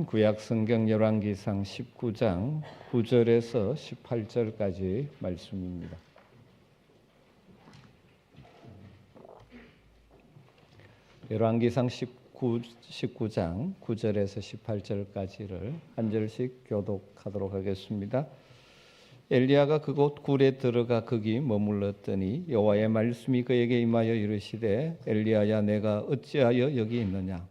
말씀은 구약 성경 열왕기상 19장 9절에서 18절까지 말씀입니다. 열왕기상 19장 9절에서 18절까지를 한 절씩 교독하도록 하겠습니다. 엘리야가 그곳 굴에 들어가 거기 머물렀더니 여호와의 말씀이 그에게 임하여 이르시되 엘리야야 내가 어찌하여 여기 있느냐.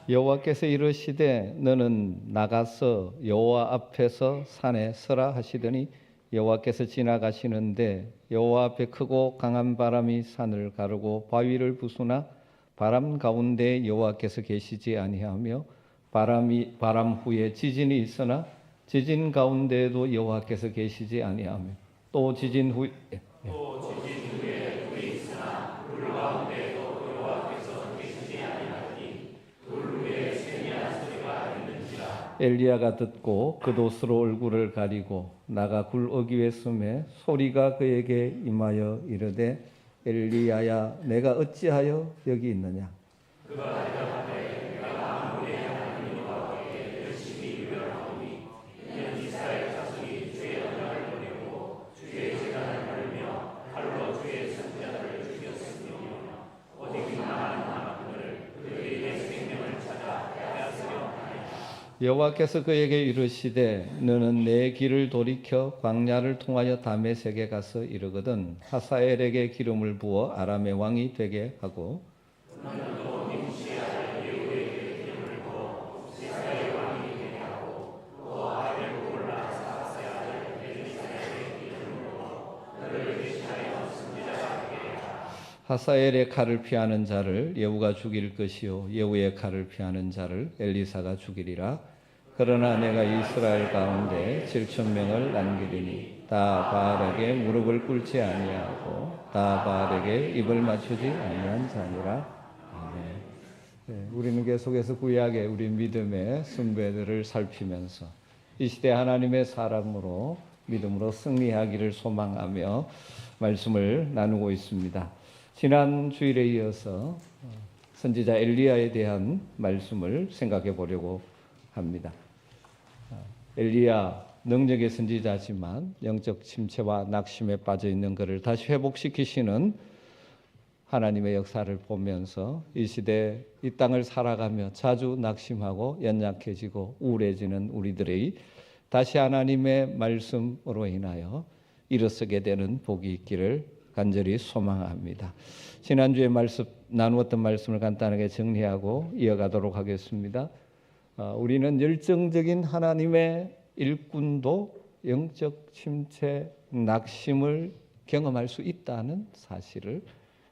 여호와께서 이르시되 너는 나가서 여호와 앞에서 산에 서라 하시더니 여호와께서 지나가시는데 여호와 앞에 크고 강한 바람이 산을 가르고 바위를 부수나 바람 가운데 여호와께서 계시지 아니하며 바람 후에 지진이 있으나 지진 가운데에도 여호와께서 계시지 아니하며 또 지진 후에 불이 있으나 불 가운데에도 여호와께서 계시지 아니하니 불 위에 세미한 소리가 있는지라. 엘리야가 듣고 겉옷으로 얼굴을 가리고 나가 굴 어귀에 서매 소리가 그에게 임하여 이르되 엘리야야 내가 어찌하여 여기 있느냐. 그가 대답하되 내가 아무리 하나님 여호와께 열심히 유별하오니 이는 이스라엘 자손이 주의 언약을 버리고 주의 제단을 밟으며 칼로 주의 선지자들을 죽였으며 오직 나만 남았거늘 그들이 생명을 찾아 빼앗으려 하나이다. 여호와께서 그에게 이르시되 너는 내 길을 돌이켜 광야를 통하여 다메섹에 가서 이르거든 하사엘에게 기름을 부어 아람의 왕이 되게 하고 하사엘의 칼을 피하는 자를 예후가 죽일 것이요 예후의 칼을 피하는 자를 엘리사가 죽이리라. 그러나 내가 이스라엘 가운데 7,000명을 남기리니 다 바알에게 무릎을 꿇지 아니하고 다 바알에게 입을 맞추지 아니한 자니라. 아멘. 우리는 계속해서 구약의 우리 믿음의 숭배들을 살피면서 이 시대 하나님의 사람으로 믿음으로 승리하기를 소망하며 말씀을 나누고 있습니다. 지난 주일에 이어서 선지자 엘리야에 대한 말씀을 생각해 보려고 합니다. 엘리야 능력의 선지자지만 영적 침체와 낙심에 빠져 있는 그를 다시 회복시키시는 하나님의 역사를 보면서 이 시대 이 땅을 살아가며 자주 낙심하고 연약해지고 우울해지는 우리들의 다시 하나님의 말씀으로 인하여 일어서게 되는 복이 있기를 간절히 소망합니다. 지난주에 나누었던 말씀을 간단하게 정리하고 이어가도록 하겠습니다. 우리는 열정적인 하나님의 일꾼도 영적 침체, 낙심을 경험할 수 있다는 사실을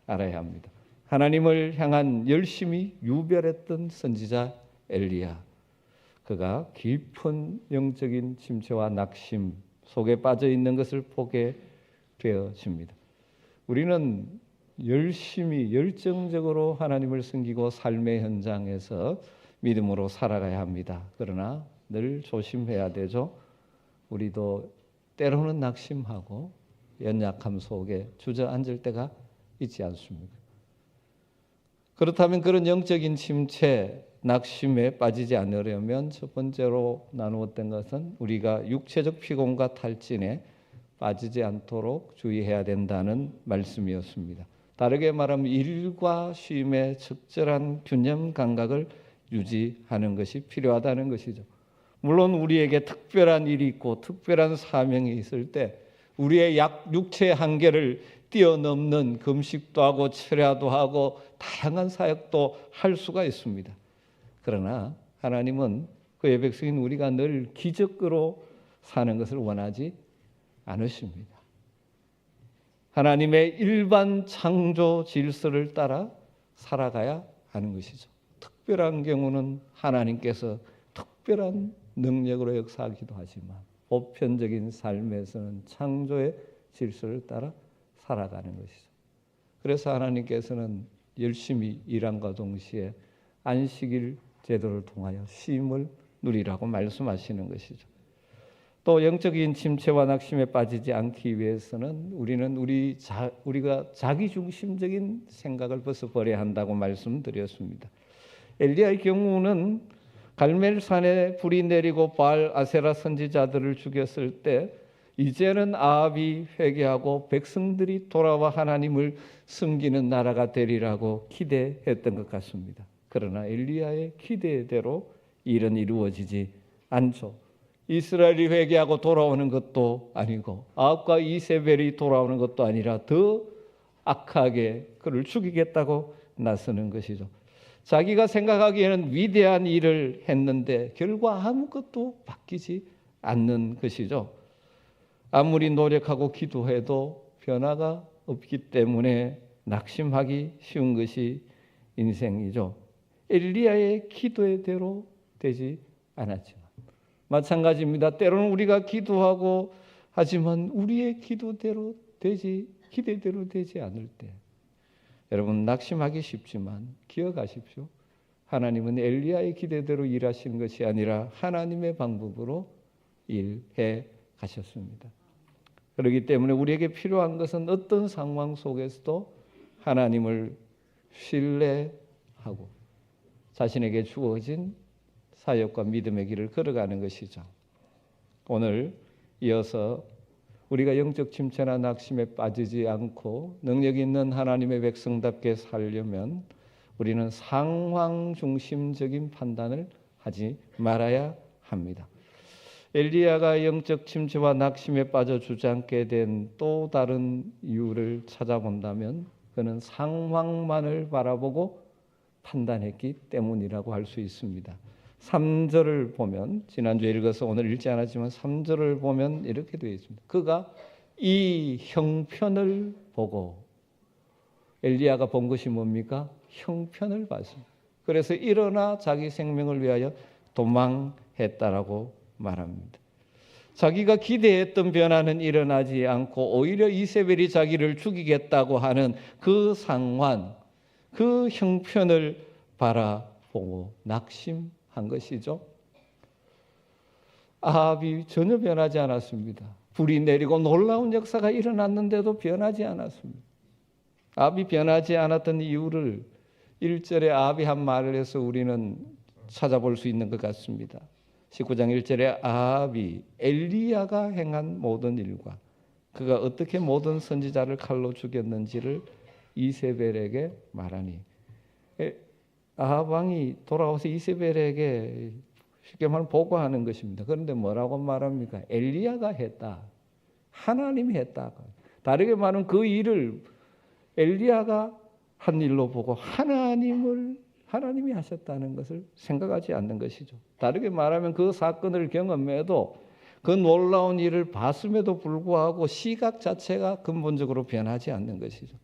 알아야 합니다. 하나님을 향한 열심히 유별했던 선지자 엘리야, 그가 깊은 영적인 침체와 낙심 속에 빠져 있는 것을 보게 되어집니다. 우리는 열심히 열정적으로 하나님을 섬기고 삶의 현장에서 믿음으로 살아가야 합니다. 그러나 늘 조심해야 되죠. 우리도 때로는 낙심하고 연약함 속에 주저앉을 때가 있지 않습니까? 그렇다면 그런 영적인 침체, 낙심에 빠지지 않으려면 첫 번째로 나누었던 것은 우리가 육체적 피곤과 탈진에 빠지지 않도록 주의해야 된다는 말씀이었습니다. 다르게 말하면 일과 쉼의 적절한 균형 감각을 유지하는 것이 필요하다는 것이죠. 물론 우리에게 특별한 일이 있고 특별한 사명이 있을 때 우리의 육체의 한계를 뛰어넘는 금식도 하고 철야도 하고 다양한 사역도 할 수가 있습니다. 그러나 하나님은 그의 백성인 우리가 늘 기적으로 사는 것을 원하지 않으십니다. 하나님의 일반 창조 질서를 따라 살아가야 하는 것이죠. 특별한 경우는 하나님께서 특별한 능력으로 역사하기도 하지만 보편적인 삶에서는 창조의 질서를 따라 살아가는 것이죠. 그래서 하나님께서는 열심히 일함과 동시에 안식일 제도를 통하여 쉼을 누리라고 말씀하시는 것이죠. 또 영적인 침체와 낙심에 빠지지 않기 위해서는 우리는 우리가 자기중심적인 생각을 벗어버려야 한다고 말씀드렸습니다. 엘리야의 경우는 갈멜산에 불이 내리고 바알 아세라 선지자들을 죽였을 때 이제는 아합이 회개하고 백성들이 돌아와 하나님을 섬기는 나라가 되리라고 기대했던 것 같습니다. 그러나 엘리야의 기대대로 일은 이루어지지 않죠. 이스라엘이 회개하고 돌아오는 것도 아니고 아합과 이세벨이 돌아오는 것도 아니라 더 악하게 그를 죽이겠다고 나서는 것이죠. 자기가 생각하기에는 위대한 일을 했는데 결과 아무것도 바뀌지 않는 것이죠. 아무리 노력하고 기도해도 변화가 없기 때문에 낙심하기 쉬운 것이 인생이죠. 엘리야의 기도대로 되지 않았지만 마찬가지입니다. 때로는 우리가 기도하고 하지만 우리의 기대대로 되지 않을 때 여러분 낙심하기 쉽지만 기억하십시오. 하나님은 엘리야의 기대대로 일하시는 것이 아니라 하나님의 방법으로 일해 가셨습니다. 그렇기 때문에 우리에게 필요한 것은 어떤 상황 속에서도 하나님을 신뢰하고 자신에게 주어진 사역과 믿음의 길을 걸어가는 것이죠. 오늘 이어서 우리가 영적 침체나 낙심에 빠지지 않고 능력 있는 하나님의 백성답게 살려면 우리는 상황 중심적인 판단을 하지 말아야 합니다. 엘리야가 영적 침체와 낙심에 빠져 주저앉게 된 또 다른 이유를 찾아본다면 그는 상황만을 바라보고 판단했기 때문이라고 할 수 있습니다. 3절을 보면 지난주에 읽어서 오늘 읽지 않았지만 3절을 보면 이렇게 되어 있습니다. 그가 이 형편을 보고 엘리야가 본 것이 뭡니까? 형편을 봤습니다. 그래서 일어나 자기 생명을 위하여 도망했다라고 말합니다. 자기가 기대했던 변화는 일어나지 않고 오히려 이세벨이 자기를 죽이겠다고 하는 그 상황, 그 형편을 바라보고 낙심한 것이죠. 아합이 전혀 변하지 않았습니다. 불이 내리고 놀라운 역사가 일어났는데도 변하지 않았습니다. 아합이 변하지 않았던 이유를 1절에 아합이 한 말을 해서 우리는 찾아볼 수 있는 것 같습니다. 19장 1절에 아합이 엘리야가 행한 모든 일과 그가 어떻게 모든 선지자를 칼로 죽였는지를 이세벨에게 말하니 아합 왕이 돌아와서 이세벨에게 쉽게 말하면 보고하는 것입니다. 그런데 뭐라고 말합니까? 엘리야가 했다. 하나님이 했다. 다르게 말하면 그 일을 엘리야가 한 일로 보고 하나님이 하셨다는 것을 생각하지 않는 것이죠. 다르게 말하면 그 사건을 경험해도 그 놀라운 일을 봤음에도 불구하고 시각 자체가 근본적으로 변하지 않는 것이죠.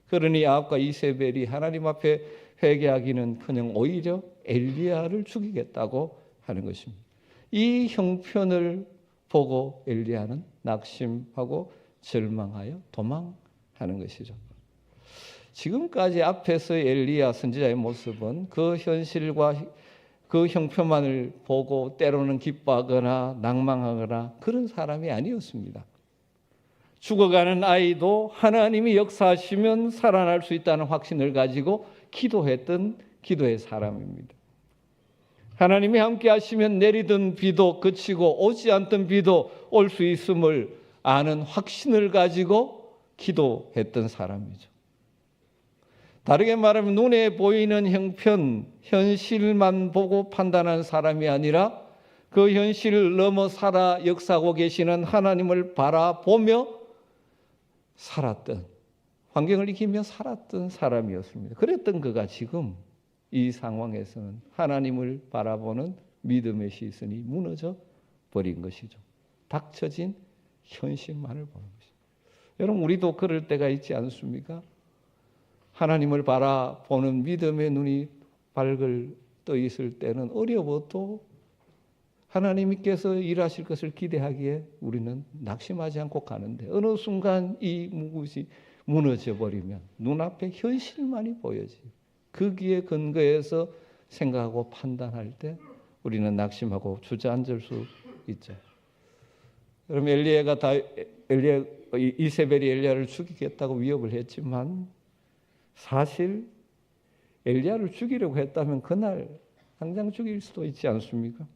그러니 아합과 이세벨이 하나님 앞에 회개하기는커녕 오히려 엘리야를 죽이겠다고 하는 것입니다. 이 형편을 보고 엘리야는 낙심하고 절망하여 도망하는 것이죠. 지금까지 앞에서 엘리야 선지자의 모습은 그 현실과 그 형편만을 보고 때로는 기뻐하거나 낭망하거나 그런 사람이 아니었습니다. 죽어가는 아이도 하나님이 역사하시면 살아날 수 있다는 확신을 가지고 기도했던 기도의 사람입니다. 하나님이 함께 하시면 내리던 비도 그치고 오지 않던 비도 올 수 있음을 아는 확신을 가지고 기도했던 사람이죠. 다르게 말하면 눈에 보이는 형편, 현실만 보고 판단한 사람이 아니라 그 현실을 넘어 살아 역사하고 계시는 하나님을 바라보며 살았던, 환경을 이기며 살았던 사람이었습니다. 그랬던 그가 지금 이 상황에서는 하나님을 바라보는 믿음의 시선이 무너져 버린 것이죠. 닥쳐진 현실만을 보는 것이죠. 여러분, 우리도 그럴 때가 있지 않습니까? 하나님을 바라보는 믿음의 눈이 밝을 떠 있을 때는 어려워도 하나님께서 일하실 것을 기대하기에 우리는 낙심하지 않고 가는데 어느 순간 이 무너져 버리면 눈앞에 현실만이 보여지고 거기에 근거해서 생각하고 판단할 때 우리는 낙심하고 주저앉을 수 있죠. 그럼 이세벨이 엘리야를 죽이겠다고 위협을 했지만 사실 엘리야를 죽이려고 했다면 그날 당장 죽일 수도 있지 않습니까?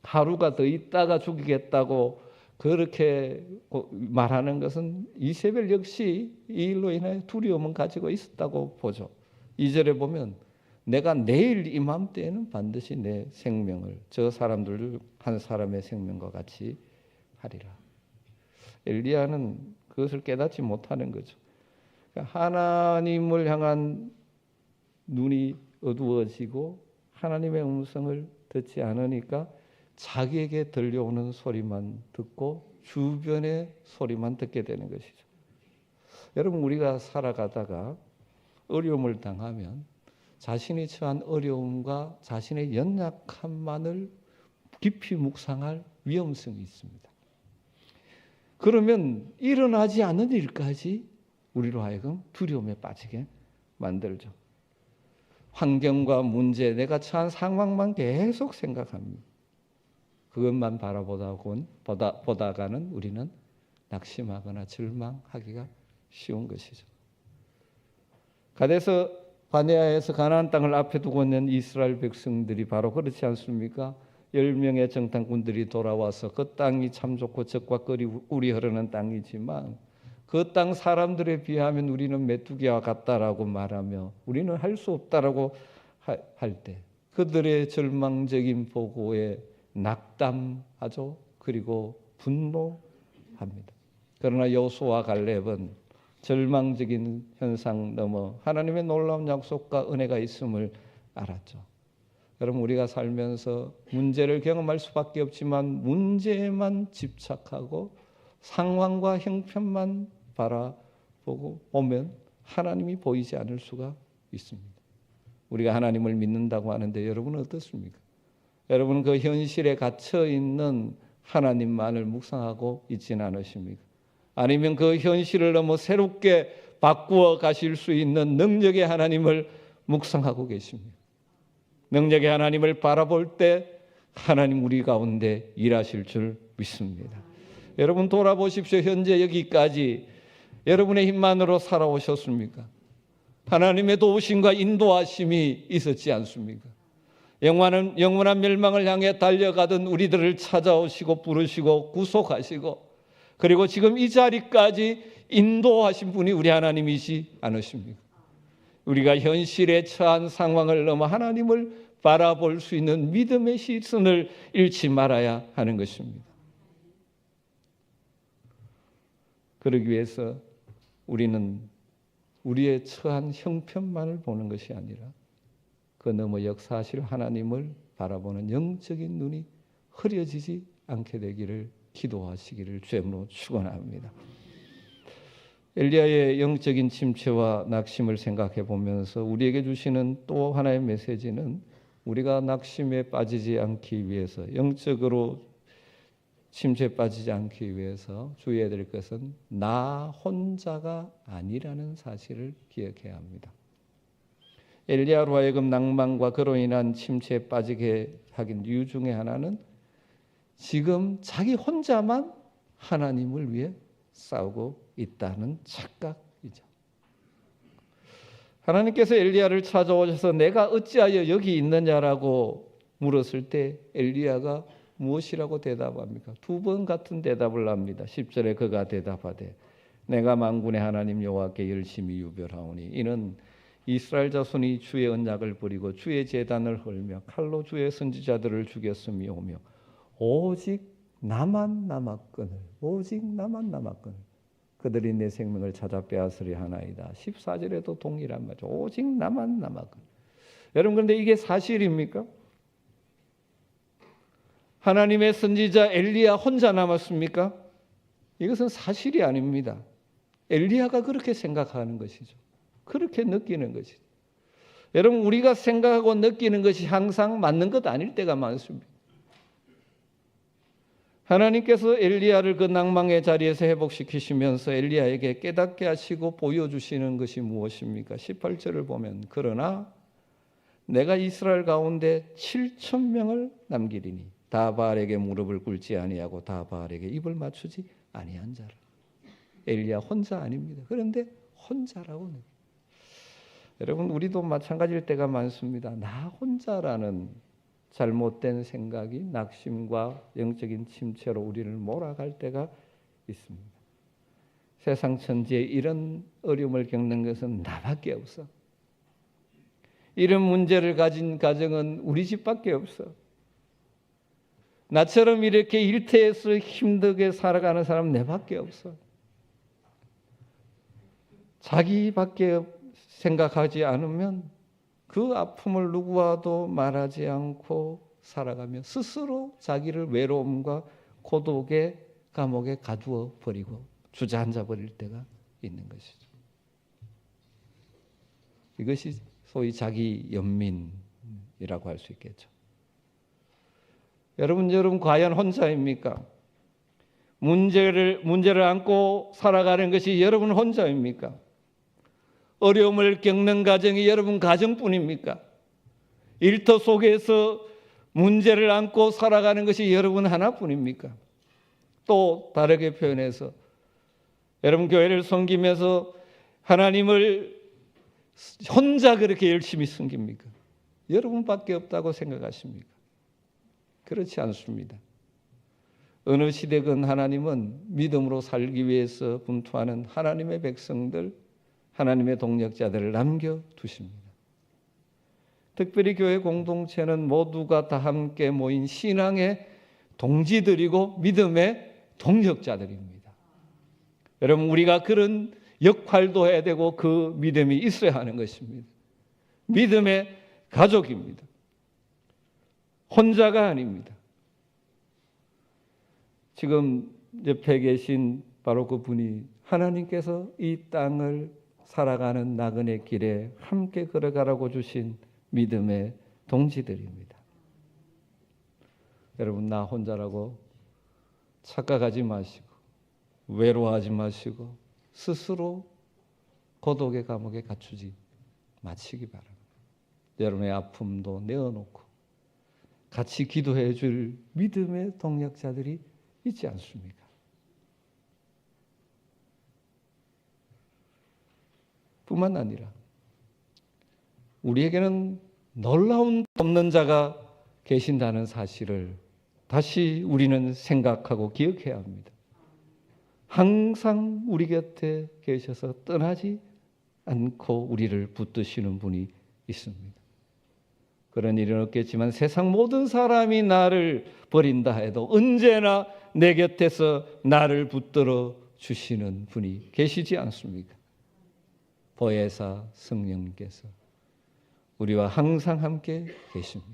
하루가 더 있다가 죽이겠다고 그렇게 말하는 것은 이세벨 역시 이 일로 인해 두려움은 가지고 있었다고 보죠. 2절에 보면 내가 내일 이맘때에는 반드시 내 생명을 저 사람들 한 사람의 생명과 같이 하리라. 엘리야는 그것을 깨닫지 못하는 거죠. 하나님을 향한 눈이 어두워지고 하나님의 음성을 듣지 않으니까 자기에게 들려오는 소리만 듣고 주변의 소리만 듣게 되는 것이죠. 여러분, 우리가 살아가다가 어려움을 당하면 자신이 처한 어려움과 자신의 연약함만을 깊이 묵상할 위험성이 있습니다. 그러면 일어나지 않는 일까지 우리로 하여금 두려움에 빠지게 만들죠. 환경과 문제, 내가 처한 상황만 계속 생각합니다. 그것만 보다가는 우리는 낙심하거나 절망하기가 쉬운 것이죠. 가데아에서 가나안 땅을 앞에 두고 있는 이스라엘 백성들이 바로 그렇지 않습니까? 10명의 정탐꾼들이 돌아와서 그 땅이 참 좋고 젖과 꿀이 흐르는 땅이지만 그 땅 사람들에 비하면 우리는 메뚜기와 같다라고 말하며 우리는 할 수 없다라고 할 때 그들의 절망적인 보고에 낙담하죠. 그리고 분노합니다. 그러나 여호수아와 갈렙은 절망적인 현상 넘어 하나님의 놀라운 약속과 은혜가 있음을 알았죠. 여러분, 우리가 살면서 문제를 경험할 수밖에 없지만 문제에만 집착하고 상황과 형편만 바라보고 오면 하나님이 보이지 않을 수가 있습니다. 우리가 하나님을 믿는다고 하는데 여러분은 어떻습니까? 여러분은 그 현실에 갇혀 있는 하나님만을 묵상하고 있지는 않으십니까? 아니면 그 현실을 넘어 새롭게 바꾸어 가실 수 있는 능력의 하나님을 묵상하고 계십니까? 능력의 하나님을 바라볼 때 하나님 우리 가운데 일하실 줄 믿습니다. 여러분 돌아보십시오. 현재 여기까지 여러분의 힘만으로 살아오셨습니까? 하나님의 도우심과 인도하심이 있었지 않습니까? 영원한 멸망을 향해 달려가던 우리들을 찾아오시고 부르시고 구속하시고 그리고 지금 이 자리까지 인도하신 분이 우리 하나님이시 않으십니까? 우리가 현실에 처한 상황을 넘어 하나님을 바라볼 수 있는 믿음의 시선을 잃지 말아야 하는 것입니다. 그러기 위해서 우리는 우리의 처한 형편만을 보는 것이 아니라 그 너머 역사하실 하나님을 바라보는 영적인 눈이 흐려지지 않게 되기를 기도하시기를 주님으로 축원합니다. 엘리야의 영적인 침체와 낙심을 생각해 보면서 우리에게 주시는 또 하나의 메시지는 우리가 낙심에 빠지지 않기 위해서 영적으로 침체에 빠지지 않기 위해서 주의해야 될 것은 나 혼자가 아니라는 사실을 기억해야 합니다. 엘리야로 하여금 낭만과 그로 인한 침체에 빠지게 하긴 이유 중에 하나는 지금 자기 혼자만 하나님을 위해 싸우고 있다는 착각이죠. 하나님께서 엘리야를 찾아오셔서 내가 어찌하여 여기 있느냐라고 물었을 때 엘리야가 무엇이라고 대답합니까? 2번 같은 대답을 합니다. 10절에 그가 대답하되 내가 만군의 하나님 여호와께 열심히 유별하오니 이는 이스라엘 자손이 주의 언약을 버리고 주의 제단을 헐며 칼로 주의 선지자들을 죽였음이오며 오직 나만 남았거늘 그들이 내 생명을 찾아 빼앗으려 하나이다. 14절에도 동일한 말이죠. 오직 나만 남았거늘. 여러분, 그런데 이게 사실입니까? 하나님의 선지자 엘리야 혼자 남았습니까? 이것은 사실이 아닙니다. 엘리야가 그렇게 생각하는 것이죠. 그렇게 느끼는 것이죠. 여러분, 우리가 생각하고 느끼는 것이 항상 맞는 것 아닐 때가 많습니다. 하나님께서 엘리야를 그 낭망의 자리에서 회복시키시면서 엘리야에게 깨닫게 하시고 보여주시는 것이 무엇입니까? 18절을 보면 그러나 내가 이스라엘 가운데 7,000명을 남기리니 다 바알에게 무릎을 꿇지 아니하고 다 바알에게 입을 맞추지 아니한 자라. 엘리야 혼자 아닙니다. 그런데 혼자라고. 여러분 우리도 마찬가지일 때가 많습니다. 나 혼자라는 잘못된 생각이 낙심과 영적인 침체로 우리를 몰아갈 때가 있습니다. 세상 천지에 이런 어려움을 겪는 것은 나밖에 없어. 이런 문제를 가진 가정은 우리 집밖에 없어. 나처럼 이렇게 일태에서 힘들게 살아가는 사람 내밖에 없어. 자기밖에 생각하지 않으면 그 아픔을 누구와도 말하지 않고 살아가며 스스로 자기를 외로움과 고독의 감옥에 가두어 버리고 주저앉아 버릴 때가 있는 것이죠. 이것이 소위 자기 연민이라고 할 수 있겠죠. 여러분 과연 혼자입니까? 문제를 안고 살아가는 것이 여러분 혼자입니까? 어려움을 겪는 가정이 여러분 가정뿐입니까? 일터 속에서 문제를 안고 살아가는 것이 여러분 하나뿐입니까? 또 다르게 표현해서 여러분 교회를 섬기면서 하나님을 혼자 그렇게 열심히 섬깁니까? 여러분밖에 없다고 생각하십니까? 그렇지 않습니다. 어느 시대건 하나님은 믿음으로 살기 위해서 분투하는 하나님의 백성들, 하나님의 동력자들을 남겨두십니다. 특별히 교회 공동체는 모두가 다 함께 모인 신앙의 동지들이고 믿음의 동력자들입니다. 여러분 우리가 그런 역할도 해야 되고 그 믿음이 있어야 하는 것입니다. 믿음의 가족입니다. 혼자가 아닙니다. 지금 옆에 계신 바로 그분이 하나님께서 이 땅을 살아가는 나그네 길에 함께 걸어가라고 주신 믿음의 동지들입니다. 여러분 나 혼자라고 착각하지 마시고 외로워하지 마시고 스스로 고독의 감옥에 갇히지 마시기 바랍니다. 여러분의 아픔도 내어놓고 같이 기도해 줄 믿음의 동력자들이 있지 않습니까? 뿐만 아니라 우리에게는 놀라운 없는 자가 계신다는 사실을 다시 우리는 생각하고 기억해야 합니다. 항상 우리 곁에 계셔서 떠나지 않고 우리를 붙드시는 분이 있습니다. 그런 일은 없겠지만 세상 모든 사람이 나를 버린다 해도 언제나 내 곁에서 나를 붙들어 주시는 분이 계시지 않습니까? 보혜사 성령님께서 우리와 항상 함께 계십니다.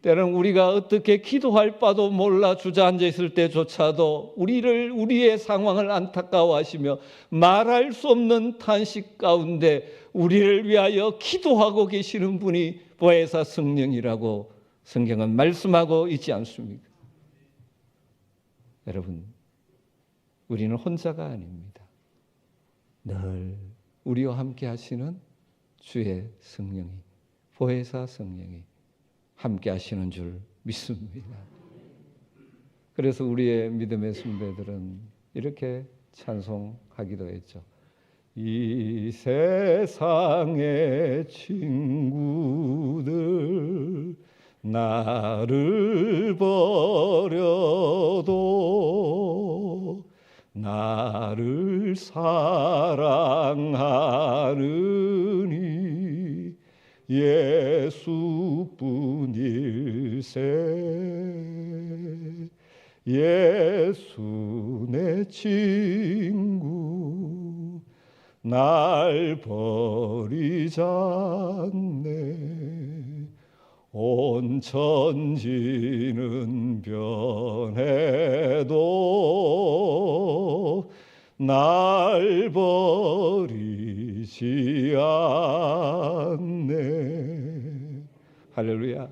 때로는 우리가 어떻게 기도할 바도 몰라 주저앉아 있을 때조차도 우리의 상황을 안타까워하시며 말할 수 없는 탄식 가운데 우리를 위하여 기도하고 계시는 분이 보혜사 성령이라고 성경은 말씀하고 있지 않습니까? 여러분, 우리는 혼자가 아닙니다. 늘 우리와 함께 하시는 주의 성령이, 보혜사 성령이 함께 하시는 줄 믿습니다. 그래서 우리의 믿음의 선배들은 이렇게 찬송하기도 했죠. 이 세상의 친구들 나를 버려도 나를 사랑하느니 예수뿐일세. 예수 내 친구 날 버리지 않네. 온 천지는 변해도 날 버리지 않네. 할렐루야.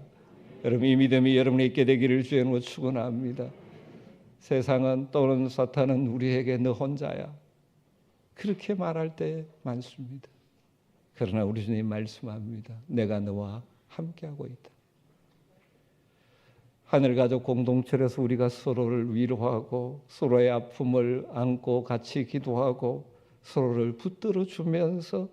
여러분 이 믿음이 여러분에 있게 되기를 주의 이름으로 축원합니다. 세상은 또는 사탄은 우리에게 너 혼자야. 그렇게 말할 때 많습니다. 그러나 우리 주님 말씀합니다. 내가 너와 함께하고 있다. 하늘가족 공동체에서 우리가 서로를 위로하고 서로의 아픔을 안고 같이 기도하고 서로를 붙들어 주면서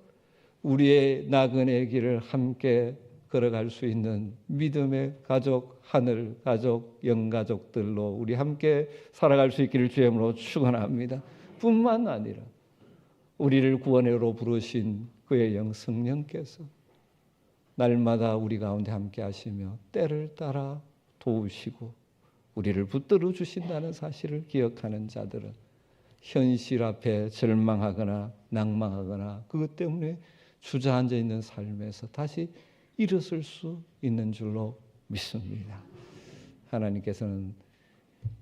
우리의 나그네 길을 함께 걸어갈 수 있는 믿음의 가족, 하늘 가족, 영가족들로 우리 함께 살아갈 수 있기를 주님으로 축원합니다. 뿐만 아니라 우리를 구원으로 부르신 그의 영 성령께서 날마다 우리 가운데 함께 하시며 때를 따라 도우시고 우리를 붙들어 주신다는 사실을 기억하는 자들은 현실 앞에 절망하거나 낭망하거나 그것 때문에 주저앉아 있는 삶에서 다시 일어설 수 있는 줄로 믿습니다. 하나님께서는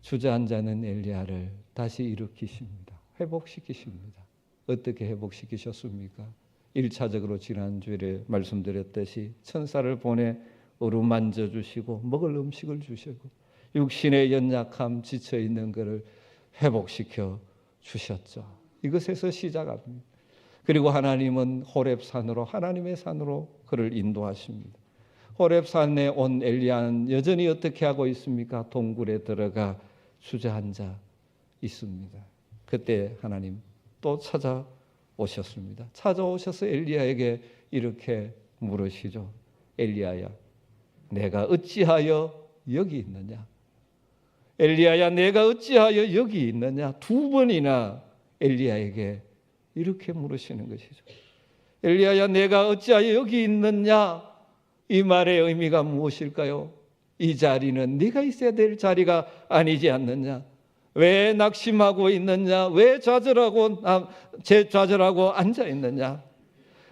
주저앉아 있는 엘리야를 다시 일으키십니다. 회복시키십니다. 어떻게 회복시키셨습니까? 1차적으로 지난주에 말씀드렸듯이 천사를 보내 어루만져 주시고 먹을 음식을 주시고 육신의 연약함 지쳐있는 것을 회복시켜 주셨죠. 이것에서 시작합니다. 그리고 하나님은 호렙산으로 하나님의 산으로 그를 인도하십니다. 호렙산에 온 엘리야는 여전히 어떻게 하고 있습니까? 동굴에 들어가 주저앉아 있습니다. 그때 하나님 또 찾아오셨습니다. 찾아오셔서 엘리야에게 이렇게 물으시죠. 엘리야야, 내가 어찌하여 여기 있느냐? 엘리야야, 내가 어찌하여 여기 있느냐? 두 번이나 엘리야에게 이렇게 물으시는 것이죠. 엘리야야, 내가 어찌하여 여기 있느냐? 이 말의 의미가 무엇일까요? 이 자리는 네가 있어야 될 자리가 아니지 않느냐? 왜 낙심하고 있느냐? 왜 좌절하고 앉아 있느냐?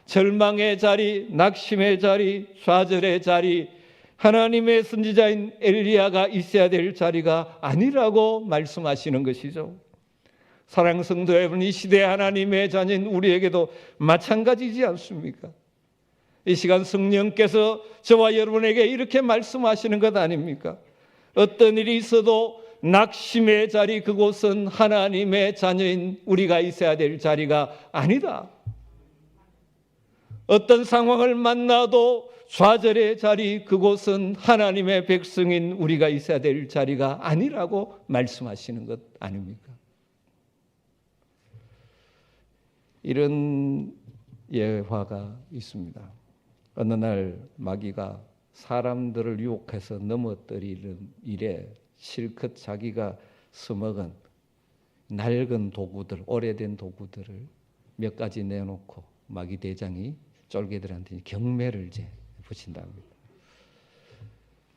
절망의 자리, 낙심의 자리, 좌절의 자리, 하나님의 선지자인 엘리야가 있어야 될 자리가 아니라고 말씀하시는 것이죠. 사랑하는 성도 여러분, 이 시대 하나님의 자녀인 우리에게도 마찬가지지 않습니까? 이 시간 성령께서 저와 여러분에게 이렇게 말씀하시는 것 아닙니까? 어떤 일이 있어도 낙심의 자리, 그곳은 하나님의 자녀인 우리가 있어야 될 자리가 아니다. 어떤 상황을 만나도 좌절의 자리, 그곳은 하나님의 백성인 우리가 있어야 될 자리가 아니라고 말씀하시는 것 아닙니까? 이런 예화가 있습니다. 어느 날 마귀가 사람들을 유혹해서 넘어뜨리는 일에 실컷 자기가 써먹은 낡은 도구들, 오래된 도구들을 몇 가지 내놓고 마귀 대장이 쫄개들한테 경매를 붙인다 합니다.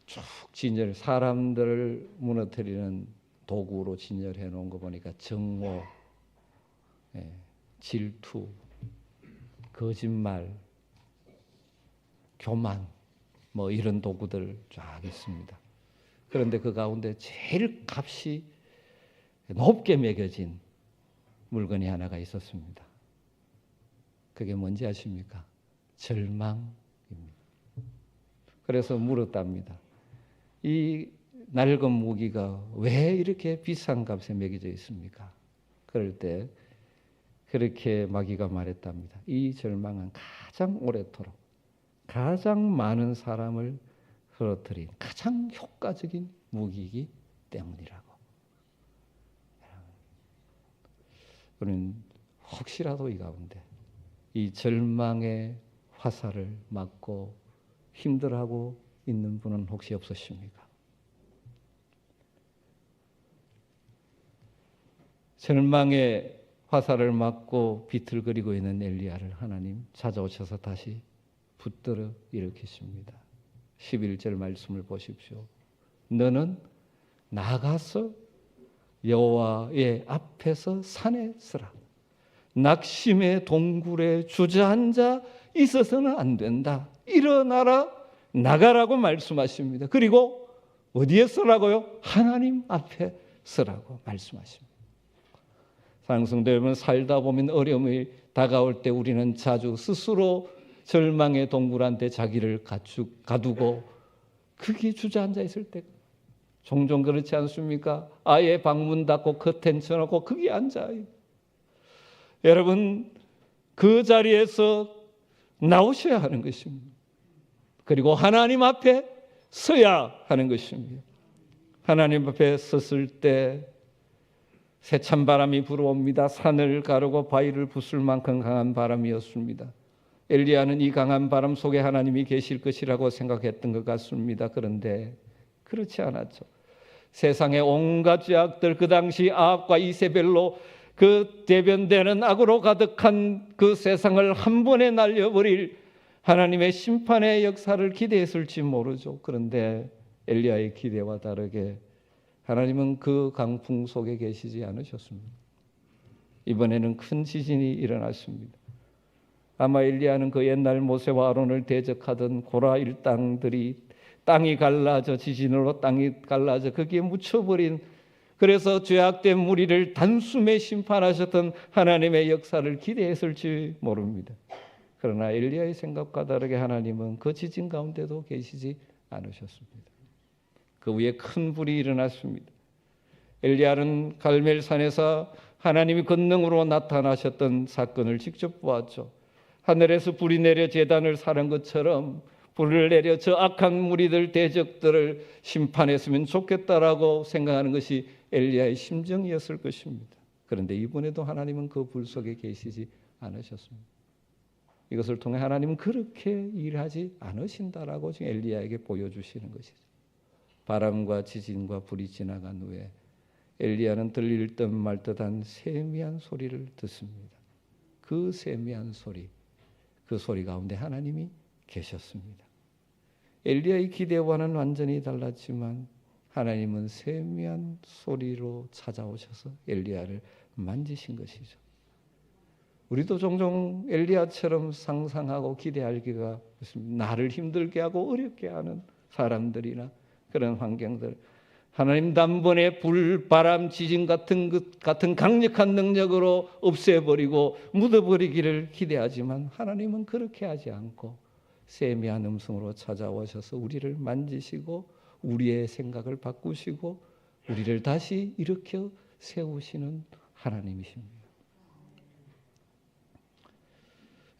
쭉 진열, 사람들을 무너뜨리는 도구로 진열해 놓은 거 보니까 정오, 질투, 거짓말, 교만, 뭐 이런 도구들 쫙 있습니다. 그런데 그 가운데 제일 값이 높게 매겨진 물건이 하나가 있었습니다. 그게 뭔지 아십니까? 절망입니다. 그래서 물었답니다. 이 낡은 무기가 왜 이렇게 비싼 값에 매겨져 있습니까? 그럴 때 그렇게 마귀가 말했답니다. 이 절망은 가장 오래도록 가장 많은 사람을 흐트린 가장 효과적인 무기이기 때문이라고. 우리는 혹시라도 이 가운데 이 절망의 화살을 맞고 힘들어하고 있는 분은 혹시 없으십니까? 절망의 화살을 맞고 비틀거리고 있는 엘리야를 하나님 찾아오셔서 다시 붙들어 일으키십니다. 11절 말씀을 보십시오. 너는 나가서 여호와의 앞에서 산에 서라. 낙심의 동굴에 주저앉아 있어서는 안 된다. 일어나라, 나가라고 말씀하십니다. 그리고 어디에 서라고요? 하나님 앞에 서라고 말씀하십니다. 사랑하는 성도 여러분, 살다 보면 어려움이 다가올 때 우리는 자주 스스로 절망의 동굴한테 자기를 가두고 거기에 주저앉아 있을 때 종종 그렇지 않습니까? 아예 방문 닫고 커튼 쳐놓고 거기 앉아요. 여러분, 그 자리에서 나오셔야 하는 것입니다. 그리고 하나님 앞에 서야 하는 것입니다. 하나님 앞에 섰을 때 세찬 바람이 불어옵니다. 산을 가르고 바위를 부술 만큼 강한 바람이었습니다. 엘리야는 이 강한 바람 속에 하나님이 계실 것이라고 생각했던 것 같습니다. 그런데 그렇지 않았죠. 세상의 온갖 죄악들, 그 당시 아합과 이세벨로 그 대변되는 악으로 가득한 그 세상을 한 번에 날려버릴 하나님의 심판의 역사를 기대했을지 모르죠. 그런데 엘리야의 기대와 다르게 하나님은 그 강풍 속에 계시지 않으셨습니다. 이번에는 큰 지진이 일어났습니다. 아마 엘리야는 그 옛날 모세와 아론을 대적하던 고라 일당들이 땅이 갈라져, 지진으로 땅이 갈라져 거기에 묻혀버린, 그래서 죄악된 무리를 단숨에 심판하셨던 하나님의 역사를 기대했을지 모릅니다. 그러나 엘리야의 생각과 다르게 하나님은 그 지진 가운데도 계시지 않으셨습니다. 그 위에 큰 불이 일어났습니다. 엘리야는 갈멜산에서 하나님이 권능으로 나타나셨던 사건을 직접 보았죠. 하늘에서 불이 내려 제단을 사는 것처럼 불을 내려 저 악한 무리들, 대적들을 심판했으면 좋겠다라고 생각하는 것이 엘리야의 심정이었을 것입니다. 그런데 이번에도 하나님은 그 불 속에 계시지 않으셨습니다. 이것을 통해 하나님은 그렇게 일하지 않으신다라고 지금 엘리야에게 보여주시는 것이죠. 바람과 지진과 불이 지나간 후에 엘리야는 들릴 듯 말 듯한 세미한 소리를 듣습니다. 그 세미한 소리, 그 소리 가운데 하나님이 계셨습니다. 엘리야의 기대와는 완전히 달랐지만 하나님은 세미한 소리로 찾아오셔서 엘리야를 만지신 것이죠. 우리도 종종 엘리야처럼 상상하고 기대하기가 있습니다. 나를 힘들게 하고 어렵게 하는 사람들이나 그런 환경들, 하나님 단번에 불, 바람, 지진 같은 강력한 능력으로 없애버리고 묻어버리기를 기대하지만 하나님은 그렇게 하지 않고 세미한 음성으로 찾아오셔서 우리를 만지시고 우리의 생각을 바꾸시고 우리를 다시 일으켜 세우시는 하나님이십니다.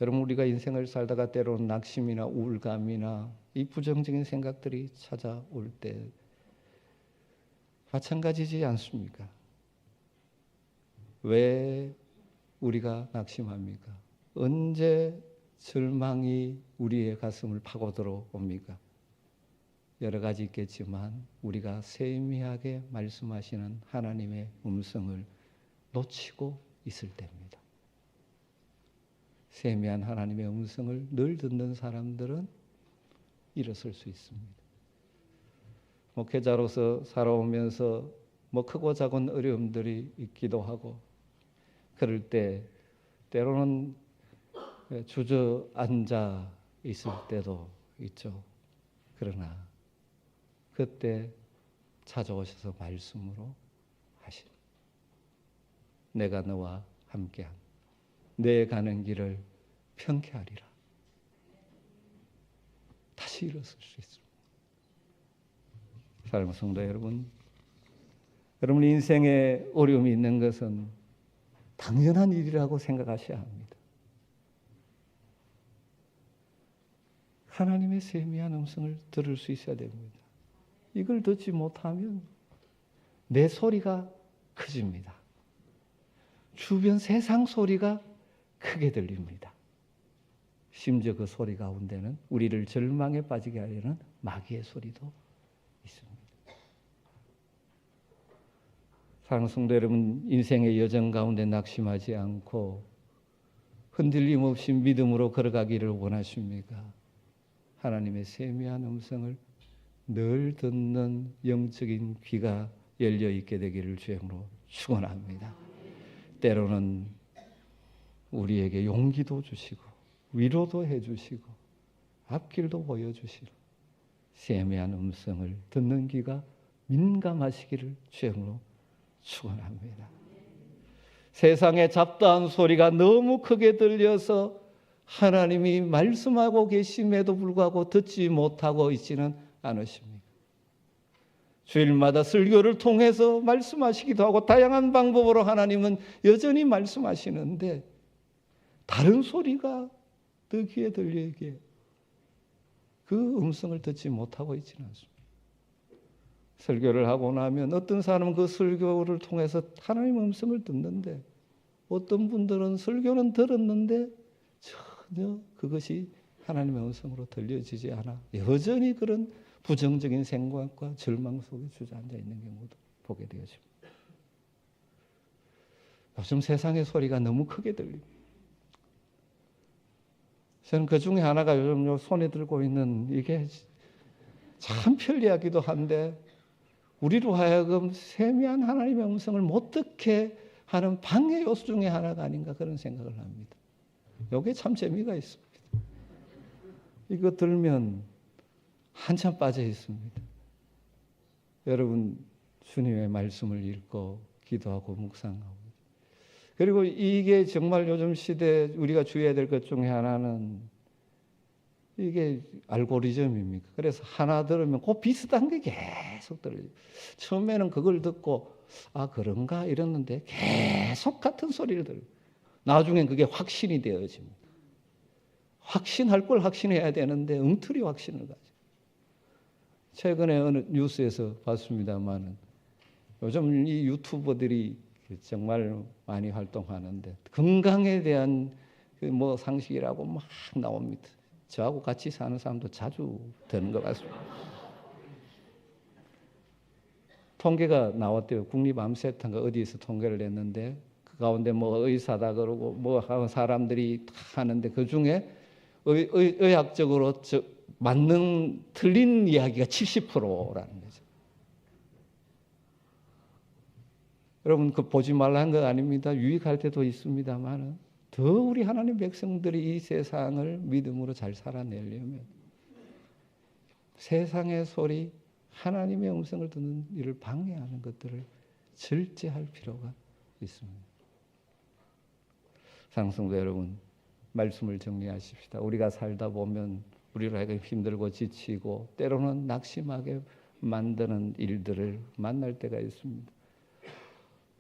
여러분, 우리가 인생을 살다가 때로는 낙심이나 우울감이나 이 부정적인 생각들이 찾아올 때 마찬가지지 않습니까? 왜 우리가 낙심합니까? 언제 절망이 우리의 가슴을 파고들어 옵니까? 여러 가지 있겠지만 우리가 세미하게 말씀하시는 하나님의 음성을 놓치고 있을 때입니다. 세미한 하나님의 음성을 늘 듣는 사람들은 일어설 수 있습니다. 목회자로서 살아오면서 크고 작은 어려움들이 있기도 하고 그럴 때 때로는 주저앉아 있을 때도 있죠. 그러나 그때 찾아오셔서 말씀으로 하신 내가 너와 함께한 내 가는 길을 평쾌하리라. 다시 일어설 수 있습니다. 사랑하는 성도 여러분, 여러분 인생에 어려움이 있는 것은 당연한 일이라고 생각하셔야 합니다. 하나님의 세미한 음성을 들을 수 있어야 됩니다. 이걸 듣지 못하면 내 소리가 커집니다. 주변 세상 소리가 크게 들립니다. 심지어 그 소리 가운데는 우리를 절망에 빠지게 하려는 마귀의 소리도 있습니다. 사랑하는 성도 여러분, 인생의 여정 가운데 낙심하지 않고 흔들림 없이 믿음으로 걸어가기를 원하십니까? 하나님의 세미한 음성을 늘 듣는 영적인 귀가 열려 있게 되기를 주님으로 축원합니다. 때로는 우리에게 용기도 주시고 위로도 해주시고 앞길도 보여주시고 세미한 음성을 듣는 귀가 민감하시기를 주님으로 축원합니다. 세상의 잡다한 소리가 너무 크게 들려서 하나님이 말씀하고 계심에도 불구하고 듣지 못하고 있지는 않으십니까? 주일마다 설교를 통해서 말씀하시기도 하고 다양한 방법으로 하나님은 여전히 말씀하시는데 다른 소리가 더 귀에 들리기에 그 음성을 듣지 못하고 있지는 않습니다. 설교를 하고 나면 어떤 사람은 그 설교를 통해서 하나님의 음성을 듣는데 어떤 분들은 설교는 들었는데 전혀 그것이 하나님의 음성으로 들려지지 않아 여전히 그런 부정적인 생각과 절망 속에 주저앉아 있는 경우도 보게 되어집니다. 요즘 세상의 소리가 너무 크게 들립니다. 저는 그 중에 하나가 요즘 손에 들고 있는 이게 참 편리하기도 한데 우리로 하여금 세미한 하나님의 음성을 못 듣게 하는 방해 요소 중에 하나가 아닌가 그런 생각을 합니다. 이게 참 재미가 있습니다. 이거 들면 한참 빠져 있습니다. 여러분 주님의 말씀을 읽고 기도하고 묵상하고 그리고 이게 정말 요즘 시대에 우리가 주의해야 될 것 중에 하나는 이게 알고리즘입니까? 그래서 하나 들으면 그 비슷한 게 계속 들려요. 처음에는 그걸 듣고 아 그런가 이랬는데 계속 같은 소리를 들어요. 나중엔 그게 확신이 되어집니다. 확신할 걸 확신해야 되는데 엉터리 확신을 가지고. 최근에 어느 뉴스에서 봤습니다만은 요즘 이 유튜버들이 정말 많이 활동하는데 건강에 대한 그 뭐 상식이라고 막 나옵니다. 저하고 같이 사는 사람도 자주 되는 것 같습니다. 통계가 나왔대요. 국립암센터가 어디에서 통계를 냈는데 그 가운데 뭐 의사다 그러고 뭐 하는 사람들이 다 하는데 그 중에 의학적으로 맞는 틀린 이야기가 70%라는 거죠. 여러분 그 보지 말라는 거 아닙니다. 유익할 때도 있습니다만 더 우리 하나님 백성들이 이 세상을 믿음으로 잘 살아내려면 세상의 소리, 하나님의 음성을 듣는 일을 방해하는 것들을 절제할 필요가 있습니다. 상승도 여러분 말씀을 정리하십시다. 우리가 살다 보면 우리로 하여금 힘들고 지치고 때로는 낙심하게 만드는 일들을 만날 때가 있습니다.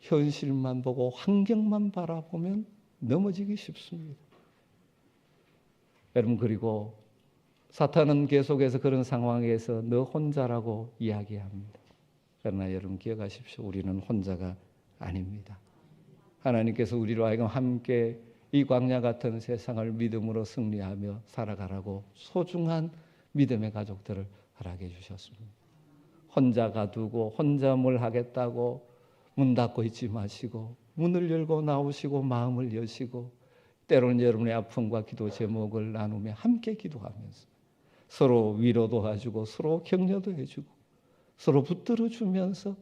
현실만 보고 환경만 바라보면 넘어지기 쉽습니다. 여러분 그리고 사탄은 계속해서 그런 상황에서 너 혼자라고 이야기합니다. 그러나 여러분 기억하십시오. 우리는 혼자가 아닙니다. 하나님께서 우리로 하여금 함께 이 광야 같은 세상을 믿음으로 승리하며 살아가라고 소중한 믿음의 가족들을 허락해 주셨습니다. 혼자 가두고 혼자 뭘 하겠다고 문 닫고 있지 마시고 문을 열고 나오시고 마음을 여시고 때로는 여러분의 아픔과 기도 제목을 나누며 함께 기도하면서 서로 위로도 해주고 서로 격려도 해주고 서로 붙들어주면서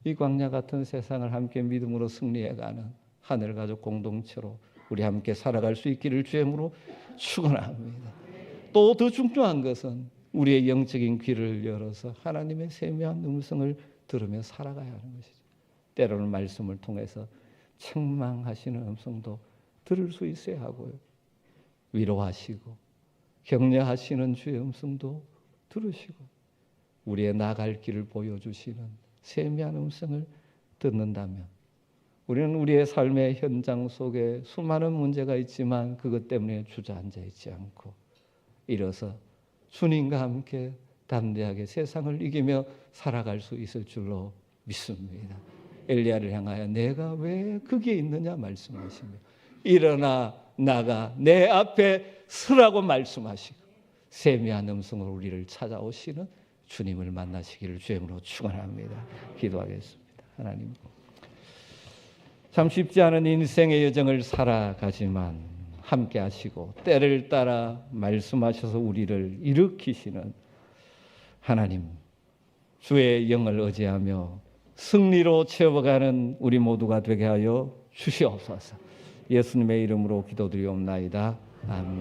이 광야 같은 세상을 함께 믿음으로 승리해가는 하늘가족 공동체로 우리 함께 살아갈 수 있기를 주님으로 축원합니다. 또 더 중요한 것은 우리의 영적인 귀를 열어서 하나님의 세미한 음성을 들으며 살아가야 하는 것이죠. 때로는 말씀을 통해서 책망하시는 음성도 들을 수 있어야 하고요. 위로하시고 격려하시는 주의 음성도 들으시고 우리의 나갈 길을 보여주시는 세미한 음성을 듣는다면 우리는 우리의 삶의 현장 속에 수많은 문제가 있지만 그것 때문에 주저앉아 있지 않고 일어서 주님과 함께 담대하게 세상을 이기며 살아갈 수 있을 줄로 믿습니다. 엘리야를 향하여 내가 왜 거기에 있느냐 말씀하시며 일어나 나가 내 앞에 서라고 말씀하시고 세미한 음성으로 우리를 찾아오시는 주님을 만나시기를 주님으로 축원합니다. 기도하겠습니다. 하나님 참 쉽지 않은 인생의 여정을 살아가지만 함께 하시고 때를 따라 말씀하셔서 우리를 일으키시는 하나님 주의 영을 의지하며 승리로 채워가는 우리 모두가 되게 하여 주시옵소서. 예수님의 이름으로 기도드리옵나이다. 아멘.